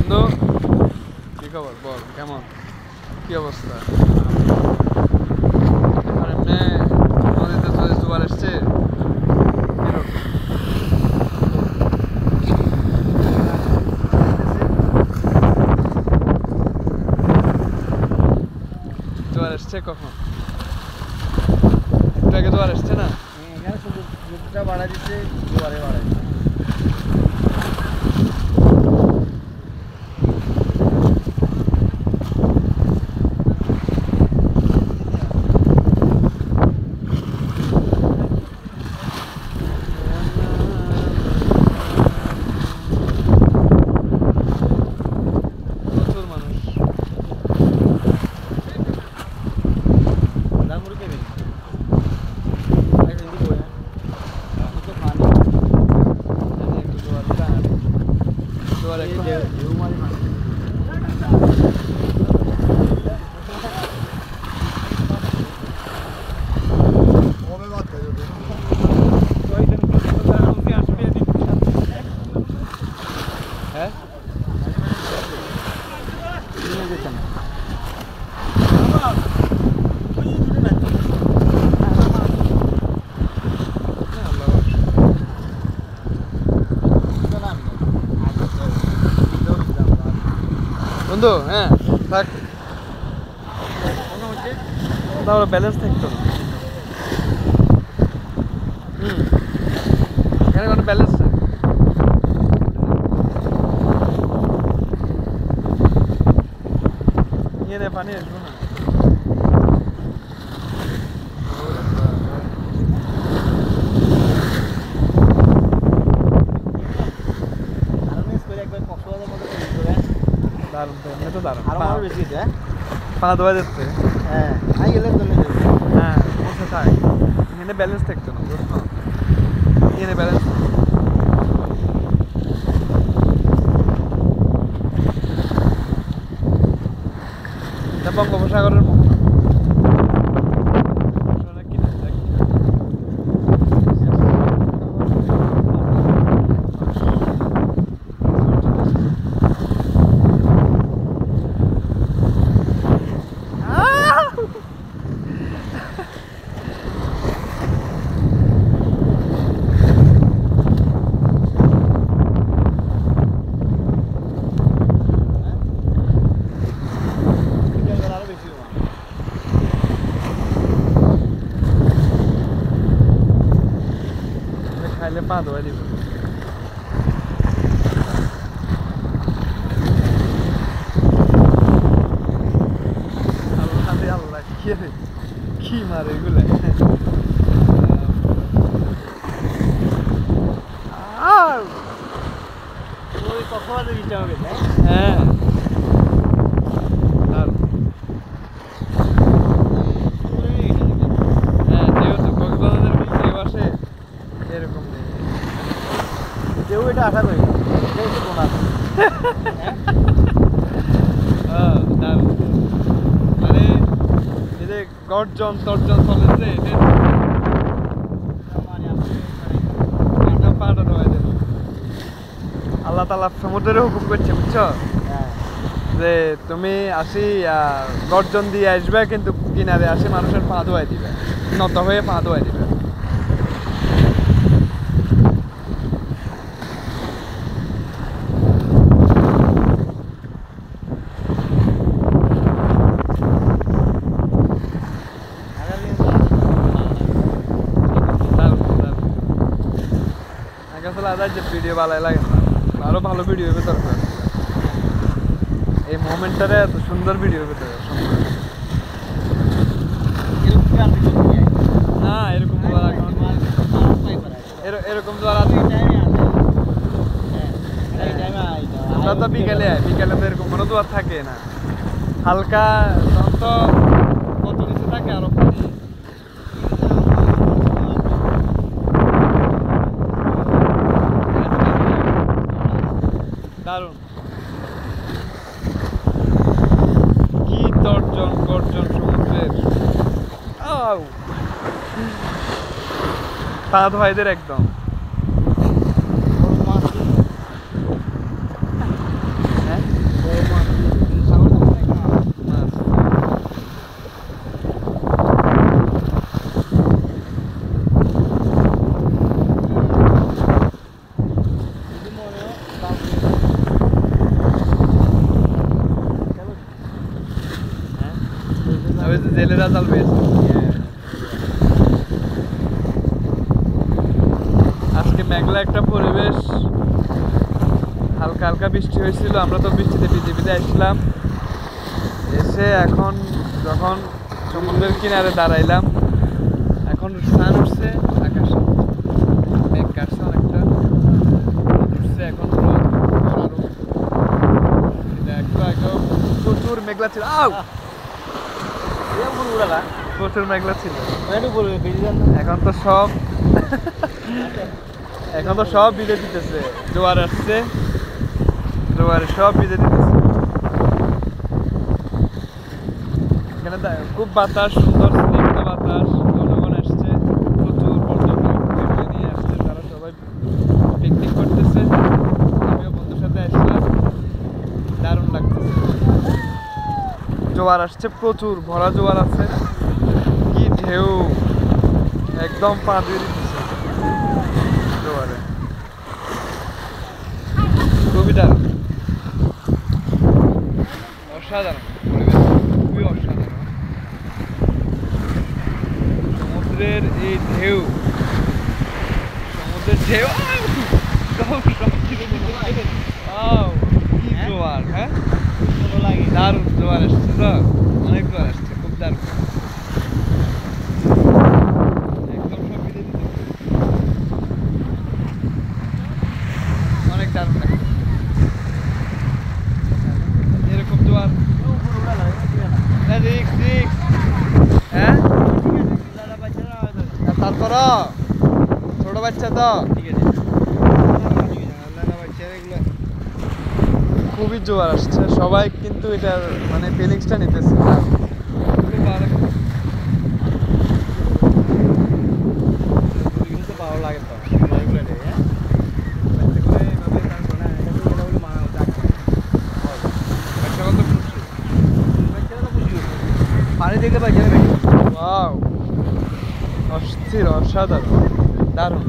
বন্ধু কি খবর বল, কেমন কি অবস্থা? আর এমনি নদীতে তো জোয়ার এসছে, জোয়ার এসছে কখন? একটু আগে জোয়ার এসছে না? এখানে সমুদ্রটা বাড়া দিচ্ছে, জোয়ারে বাড়া দিচ্ছে। প্রচুর মানুষ। জোয়ার একটু হ্যাঁ বন্ধু, হ্যাঁ থাক, তাহলে ব্যালেন্স থাকতো না। এখানে কোনো ব্যালেন্স নেই। নিয়ে নে, পানি আসবো না। দারুণ তো, এমনি তো দারুণ। আরো আরো বেশি হ্যাঁ পা ধোয়া যাচ্ছে। হ্যাঁ আই গেলে চলে যাবে। হ্যাঁ বসে থাক, এখানে ব্যালেন্স থাকতো না, বুঝছো? এখানে ব্যালেন্স বঙ্গোপসাগরের মুখ। খাইলে পা ধোয়া দিব। আল্লাহ আল্লাহ, কি মারে এগুলা? ওই কক্সবাজার দিতে হবে তাই? হ্যাঁ হ্যাঁ, যেহেতু কক্সবাজারের ঢেউ আসে এরকম নেই। কেউ এটা আশা করি না, এটা হচ্ছে বোনাস। দারুণ। মানে এই যে গর্জন তর্জন চলেছে, এটা পাটা ধোয়া দেব। আল্লাহ তাআলা সমুদ্রে হুকুম করছে, বুঝছো? যে তুমি আসি গর্জন দিয়ে আসবে, কিন্তু কিনারে আসি মানুষের পা ধোয়াই দিবে, নত হয়ে পা ধোয়াই দিবে। ভিডিও ভালো লাগে না, আরো ভালো ভিডিও হবে দরকার। এই মোমেন্টটারে এত সুন্দর ভিডিও হবে দরকার। না এরকম এরকম আমরা তো বিকেলে বিকেলে তো এরকম কোনো দোয়ার থাকে না, হালকা তখন তো কত নিচে থাকে আরো পানি। দারুণ, কি তর্জন গর্জন সমুদ্রের। পা ধোয়াইদের একদম। হ্যাঁ জেলেরা জাল পেয়েছে। আজকে মেঘলা একটা পরিবেশ, হালকা হালকা বৃষ্টি হয়েছিল, আমরা তো বৃষ্টিতে ভিজে ভিজে আসলাম। এসে এখন যখন সমুদ্রের কিনারে দাঁড়াইলাম, এখন স্নান উঠছে, আকাশে মেঘ কাটছে অনেকটা, রোদ উঠছে, এখন রোদ কড়া রোদ। এটা একটু আগেও প্রচুর মেঘলা ছিল, প্রচুর মেঘলা ছিল। এখন তো সব এখন তো সব ভিজে দিতেছে, জোয়ার আসছে, জোয়ারে সব ভিজে দিতেছে। এখানে খুব বাতাস, সুন্দর স্নিগ্ধ বাতাস, জনগণ আসছে, প্রচুর পর্যটক নিয়ে আসছে, তারা সবাই পিকনিক করতেছে। আমিও বন্ধুর সাথে আসলাম, দারুণ লাগতেছে। জোয়ার আসছে, প্রচুর ভরা জোয়ার আছে, কি ঢেউ, একদম পা দিয়ে দিতেছে জোয়ারে, খুবই দারুণ, অসাধারণ পরিবেশ, খুবই অসাধারণ। সমুদ্রের এই ঢেউ, সমুদ্রের ঢেউ, কি জোয়ার, হ্যাঁ দারুণ জোয়ার আসছে, তো অনেক জোয়ার আসছে, খুব দারুণ, একদম সব ভিজে দিতে, অনেক দারুণ লাগছে। এরকম জোয়ার, হ্যাঁ তারপর ছোট বাচ্চা তো খুবই জোয়ার আসছে, সবাই কিন্তু এটার মানে ফিলিংসটা নিতেছে। ভালো লাগে তো পানি দেখলে পাই, অস্থির, অসাধারণ, দারুণ।